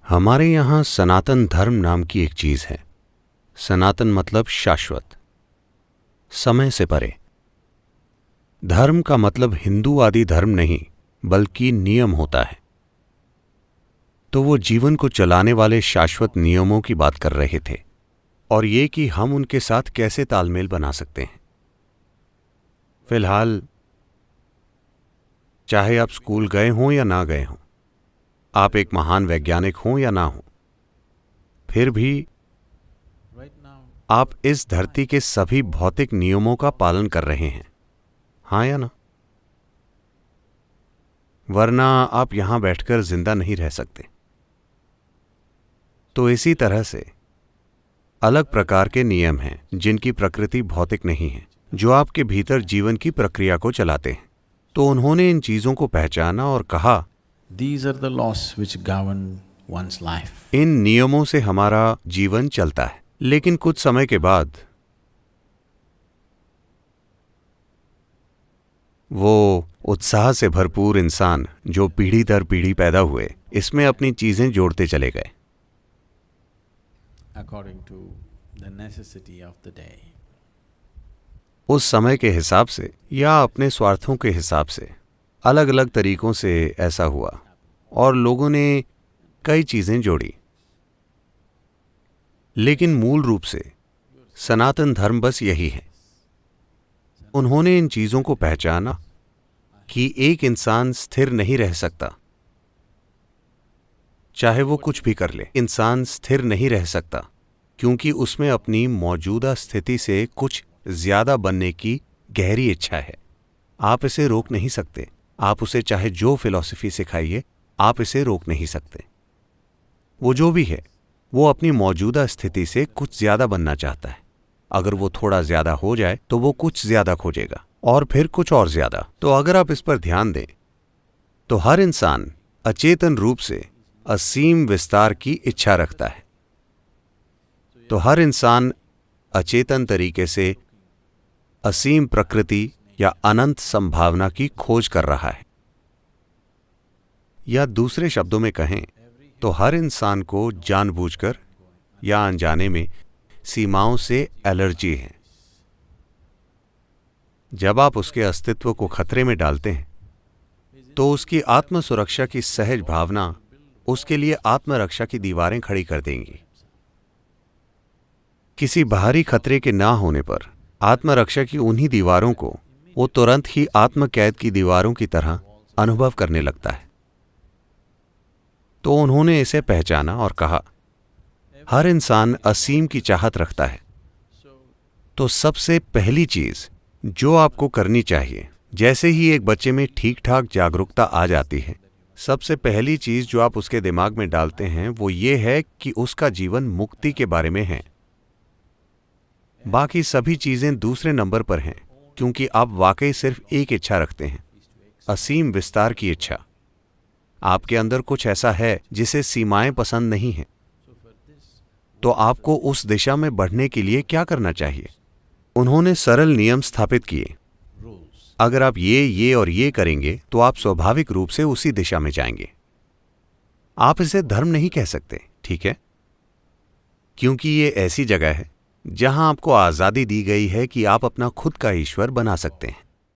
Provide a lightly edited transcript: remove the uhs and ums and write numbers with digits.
हमारे यहाँ सनातन धर्म नाम की एक चीज है। सनातन मतलब शाश्वत, समय से परे। धर्म का मतलब हिंदू आदि धर्म नहीं, बल्कि नियम होता है। तो वो जीवन को चलाने वाले शाश्वत नियमों की बात कर रहे थे, और ये कि हम उनके साथ कैसे तालमेल बना सकते हैं। फिलहाल चाहे आप स्कूल गए हों या ना गए हों, आप एक महान वैज्ञानिक हों या ना हों, फिर भी आप इस धरती के सभी भौतिक नियमों का पालन कर रहे हैं, हाँ या ना? वरना आप यहां बैठकर जिंदा नहीं रह सकते। तो इसी तरह से अलग प्रकार के नियम हैं जिनकी प्रकृति भौतिक नहीं है, जो आपके भीतर जीवन की प्रक्रिया को चलाते हैं। तो उन्होंने इन चीजों को पहचाना और कहा, These are the laws which govern one's life. इन नियमों से हमारा जीवन चलता है। लेकिन कुछ समय के बाद वो उत्साह से भरपूर इंसान जो पीढ़ी दर पीढ़ी पैदा हुए, इसमें अपनी चीजें जोड़ते चले गए According to the necessity of the day. उस समय के हिसाब से या अपने स्वार्थों के हिसाब से। अलग अलग तरीकों से ऐसा हुआ और लोगों ने कई चीजें जोड़ी। लेकिन मूल रूप से सनातन धर्म बस यही है। उन्होंने इन चीजों को पहचाना कि एक इंसान स्थिर नहीं रह सकता, चाहे वो कुछ भी कर ले। इंसान स्थिर नहीं रह सकता क्योंकि उसमें अपनी मौजूदा स्थिति से कुछ ज्यादा बनने की गहरी इच्छा है। आप इसे रोक नहीं सकते। आप उसे चाहे जो फिलॉसफी सिखाइए, आप इसे रोक नहीं सकते। वो जो भी है, वो अपनी मौजूदा स्थिति से कुछ ज्यादा बनना चाहता है। अगर वो थोड़ा ज्यादा हो जाए तो वो कुछ ज्यादा खोजेगा और फिर कुछ और ज्यादा। तो अगर आप इस पर ध्यान दें तो हर इंसान अचेतन रूप से असीम विस्तार की इच्छा रखता है। तो हर इंसान अचेतन तरीके से असीम प्रकृति या अनंत संभावना की खोज कर रहा है। या दूसरे शब्दों में कहें तो हर इंसान को जानबूझकर या अनजाने में सीमाओं से एलर्जी है। जब आप उसके अस्तित्व को खतरे में डालते हैं तो उसकी आत्म सुरक्षा की सहज भावना उसके लिए आत्मरक्षा की दीवारें खड़ी कर देंगी। किसी बाहरी खतरे के ना होने पर आत्मरक्षा की उन्हीं दीवारों को वो तुरंत ही आत्मकैद की दीवारों की तरह अनुभव करने लगता है। तो उन्होंने इसे पहचाना और कहा, हर इंसान असीम की चाहत रखता है। तो सबसे पहली चीज जो आपको करनी चाहिए, जैसे ही एक बच्चे में ठीक ठाक जागरूकता आ जाती है, सबसे पहली चीज जो आप उसके दिमाग में डालते हैं वो ये है कि उसका जीवन मुक्ति के बारे में है। बाकी सभी चीजें दूसरे नंबर पर हैं, क्योंकि आप वाकई सिर्फ एक इच्छा रखते हैं, असीम विस्तार की इच्छा। आपके अंदर कुछ ऐसा है जिसे सीमाएं पसंद नहीं हैं। तो आपको उस दिशा में बढ़ने के लिए क्या करना चाहिए? उन्होंने सरल नियम स्थापित किए। अगर आप ये और ये करेंगे तो आप स्वाभाविक रूप से उसी दिशा में जाएंगे। आप इसे धर्म नहीं कह सकते, ठीक है? क्योंकि ये ऐसी जगह है जहां आपको आजादी दी गई है कि आप अपना खुद का ईश्वर बना सकते हैं।